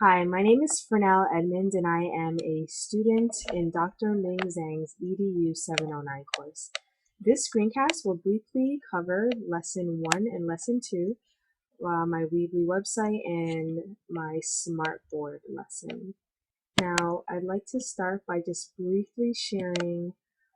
Hi, my name is Fernell Edmond, and I am a student in Dr. Ming Zhang's EDU 709 course. This screencast will briefly cover Lesson 1 and Lesson 2, my Weebly website, and my Smartboard lesson. Now, I'd like to start by just briefly sharing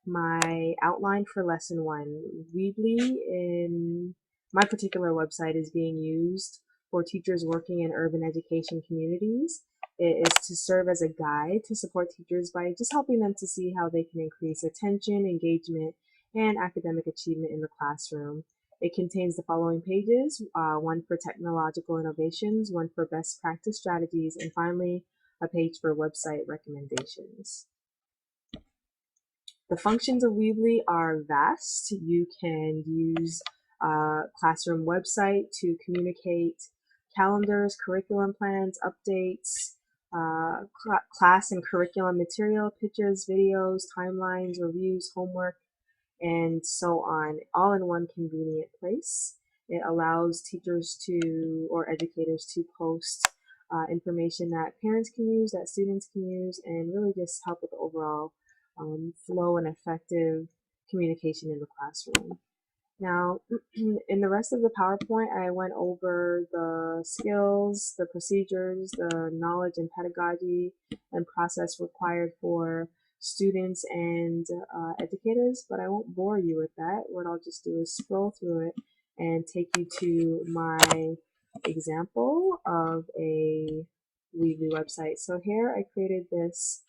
my outline for Lesson 1. Weebly in my particular website is being used for teachers working in urban education communities. It is to serve as a guide to support teachers by just helping them to see how they can increase attention, engagement, and academic achievement in the classroom. It contains the following pages, one for technological innovations, one for best practice strategies, and finally, a page for website recommendations. The functions of Weebly are vast. You can use a classroom website to communicate calendars, curriculum plans, updates, class and curriculum material, pictures, videos, timelines, reviews, homework, and so on, all in one convenient place. It allows teachers to, or educators to post information that parents can use, that students can use, and really just help with the overall flow and effective communication in the classroom. Now, in the rest of the PowerPoint, I went over the skills, the procedures, the knowledge and pedagogy and process required for students and educators, but I won't bore you with that. What I'll just do is scroll through it and take you to my example of a Weebly website. So here I created this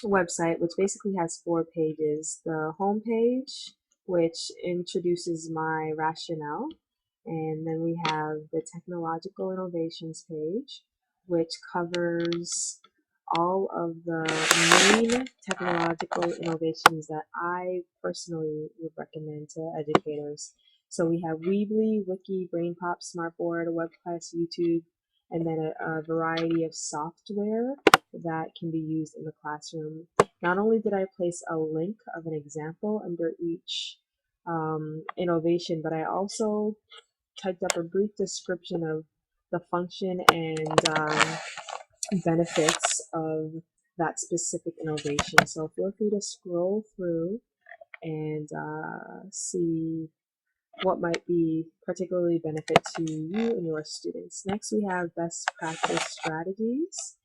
website, which basically has 4 pages. The home page, which introduces my rationale, and then we have the technological innovations page, which covers all of the main technological innovations that I personally would recommend to educators. So we have Weebly, Wiki, BrainPop, Smartboard, WebQuest, YouTube, and then a variety of software that can be used in the classroom. Not only did I place a link of an example under each innovation, but I also typed up a brief description of the function and benefits of that specific innovation. So feel free to scroll through and see what might be particularly benefit to you and your students. Next, we have best practice strategies.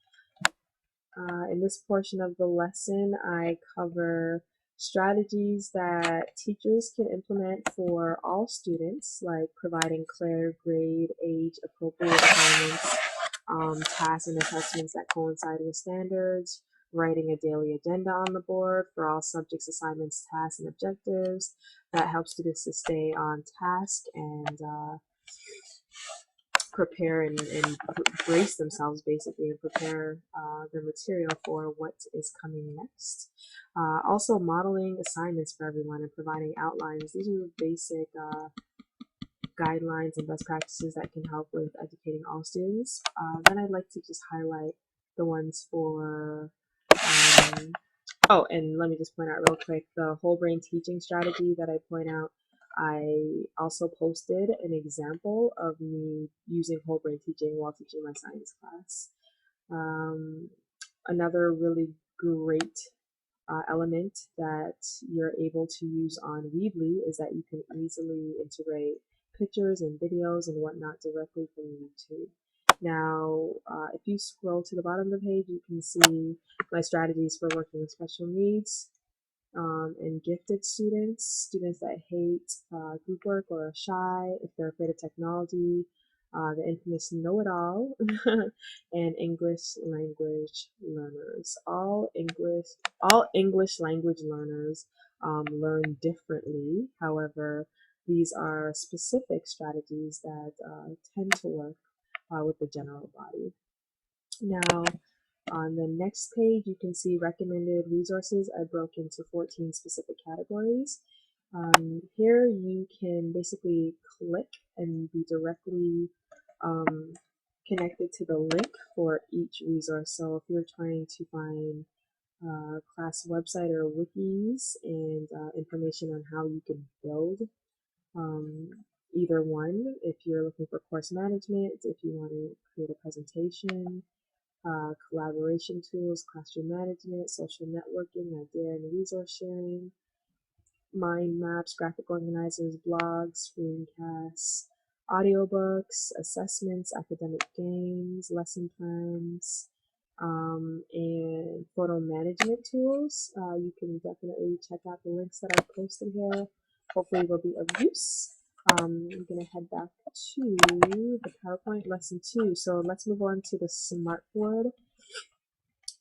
In this portion of the lesson, I cover strategies that teachers can implement for all students, like providing clear grade, age appropriate assignments, tasks and assessments that coincide with standards, writing a daily agenda on the board for all subjects, assignments, tasks, and objectives. That helps students to stay on task and prepare and brace themselves basically and prepare the material for what is coming next. Also modeling assignments for everyone and providing outlines. These are basic guidelines and best practices that can help with educating all students. Then I'd like to just highlight the ones for oh, and let me just point out real quick, the whole brain teaching strategy that I point out, I also posted an example of me using whole brain teaching while teaching my science class. Another really great element that you're able to use on Weebly is that you can easily integrate pictures and videos and whatnot directly from YouTube. Now, if you scroll to the bottom of the page, you can see my strategies for working with special needs and gifted students, students that hate group work or are shy, if they're afraid of technology, the infamous know-it-all, and English language learners. All English language learners learn differently. However, these are specific strategies that tend to work with the general body. Now, on the next page, you can see recommended resources. I broke into 14 specific categories. Here you can basically click and be directly connected to the link for each resource. So if you're trying to find class website or wikis and information on how you can build either one if you're looking for course management, if you want to create a presentation, collaboration tools, classroom management, social networking, idea and resource sharing, mind maps, graphic organizers, blogs, screencasts, audiobooks, assessments, academic games, lesson plans, and photo management tools. You can definitely check out the links that I've posted here. Hopefully they'll be of use. I'm going to head back to the PowerPoint lesson 2. So let's move on to the smartboard.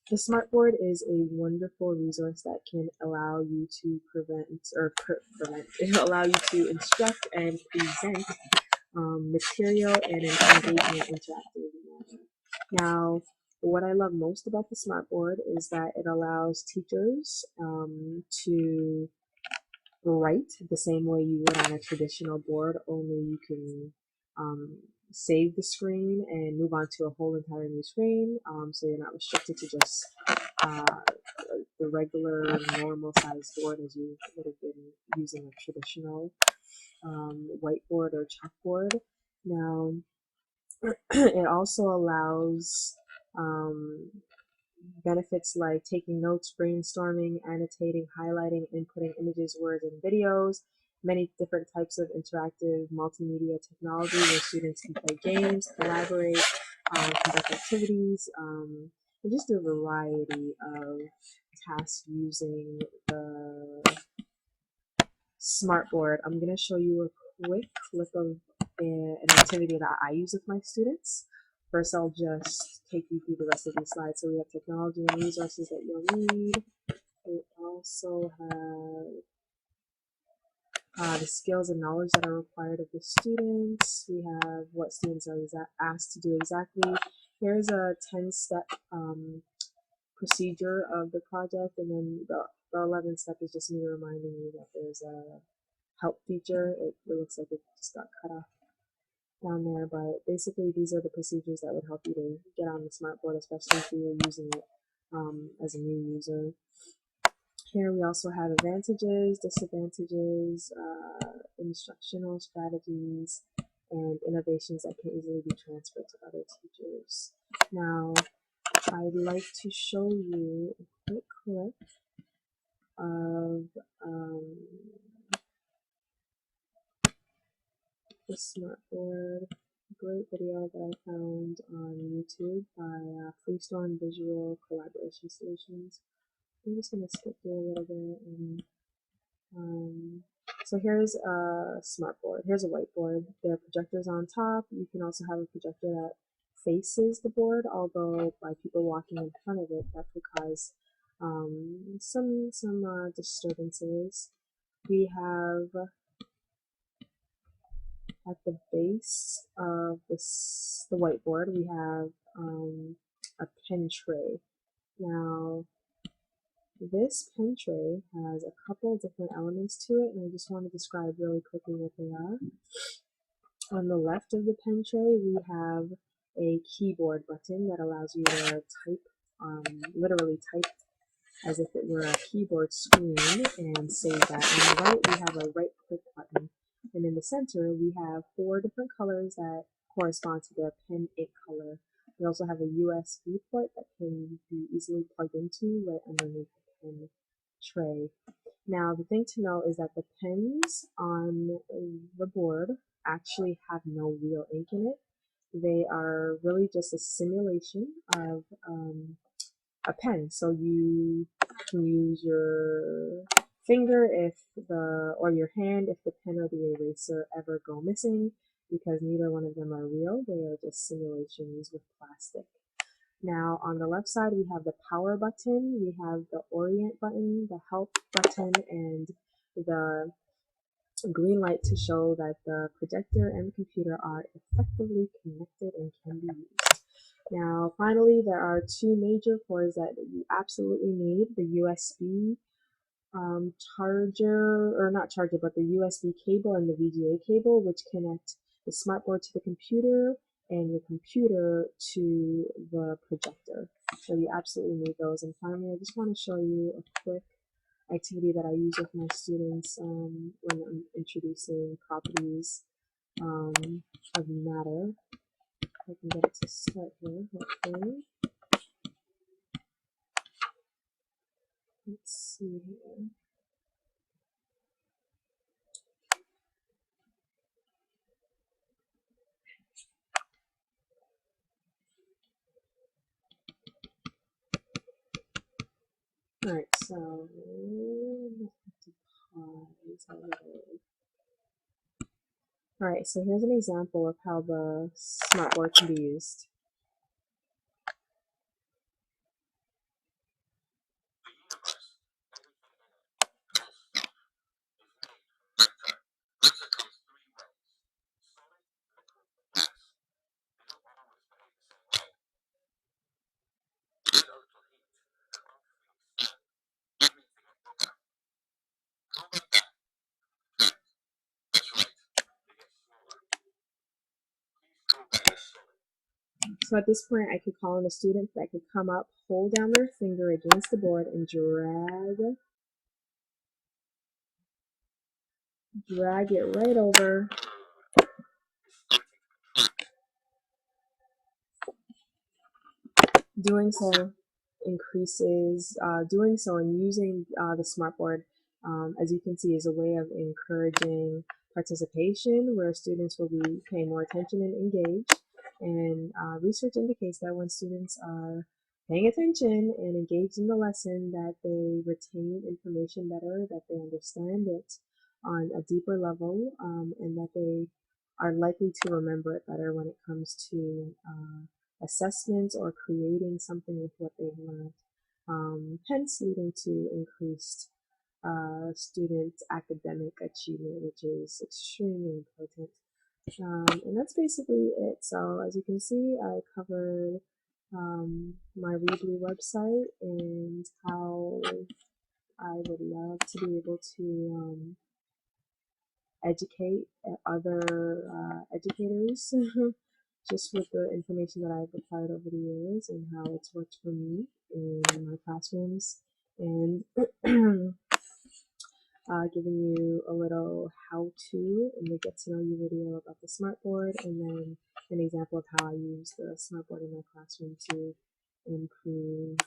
The smartboard is a wonderful resource that can allow you to allow you to instruct and present material in an engaging, interactive manner. Now, what I love most about the smartboard is that it allows teachers to write the same way you would on a traditional board, only you can save the screen and move on to a whole entire new screen, so you're not restricted to just the regular normal size board as you would have been using a traditional whiteboard or chalkboard. Now, it also allows benefits like taking notes, brainstorming, annotating, highlighting, inputting images, words, and videos, many different types of interactive multimedia technology where students can play games, collaborate, conduct activities, and just a variety of tasks using the smartboard. I'm going to show you a quick clip of an activity that I use with my students. First, I'll just take you through the rest of these slides. So we have technology and resources that you'll need. We also have the skills and knowledge that are required of the students. We have what students are asked to do exactly. Here's a 10-step procedure of the project, and then the 11th step is just me reminding you that there's a help feature. It looks like it just got cut off down there, but basically these are the procedures that would help you to get on the smartboard, especially if you're using it as a new user. Here we also have advantages, disadvantages, instructional strategies, and innovations that can easily be transferred to other teachers. Now, I'd like to show you a quick clip of the smartboard. Great video that I found on YouTube by Freestorm Visual Collaboration Solutions. I'm just going to skip through a little bit. And so here's a smartboard. Here's a whiteboard. There are projectors on top. You can also have a projector that faces the board, although by people walking in front of it, that could cause some disturbances. We have at the base of the whiteboard, we have a pen tray. Now, this pen tray has a couple different elements to it, and I just want to describe really quickly what they are. On the left of the pen tray, we have a keyboard button that allows you to type, literally type as if it were a keyboard screen and save that. On the right, we have a right click button. And in the center, we have 4 different colors that correspond to the pen ink color. We also have a USB port that can be easily plugged into right underneath the pen tray. Now, the thing to know is that the pens on the board actually have no real ink in it. They are really just a simulation of a pen. So you can use your finger or your hand if the pen or the eraser ever go missing, because neither one of them are real. They are just simulations with plastic. Now on the left side we have the power button, we have the orient button, the help button, and the green light to show that the projector and the computer are effectively connected and can be used. Now finally, there are 2 major cords that you absolutely need: the USB charger, or not charger, but the USB cable and the VGA cable, which connect the smartboard to the computer and your computer to the projector. So you absolutely need those. And finally, I just want to show you a quick activity that I use with my students when I'm introducing properties of matter. I can get it to start here, hopefully. Let's see here. Alright, so alright, so here's an example of how the smartboard can be used. So at this point, I could call in a student that could come up, hold down their finger against the board, and drag it right over. Doing so increases, doing so and using the smartboard, as you can see, is a way of encouraging participation where students will be paying more attention and engaged. And research indicates that when students are paying attention and engaged in the lesson, that they retain information better, that they understand it on a deeper level, and that they are likely to remember it better when it comes to assessments or creating something with what they've learned, hence leading to increased student academic achievement, which is extremely important. And that's basically it. So as you can see, I covered my Weebly website and how I would love to be able to educate other educators just with the information that I've acquired over the years and how it's worked for me in my classrooms, and giving you a little how-to and the get-to-know-you video about the smartboard, and then an example of how I use the smartboard in my classroom to improve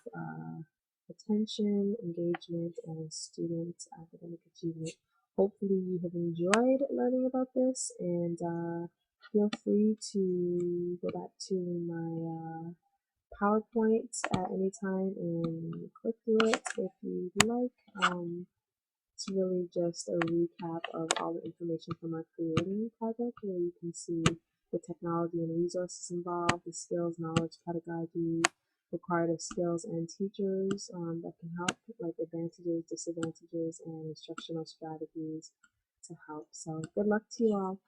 attention, engagement, and student academic achievement. Hopefully you have enjoyed learning about this, and feel free to go back to my PowerPoint at any time and click through it if you'd like. It's really just a recap of all the information from our creating project, where you can see the technology and resources involved, the skills, knowledge, pedagogy required of skills and teachers that can help, like advantages, disadvantages, and instructional strategies to help. So good luck to you all.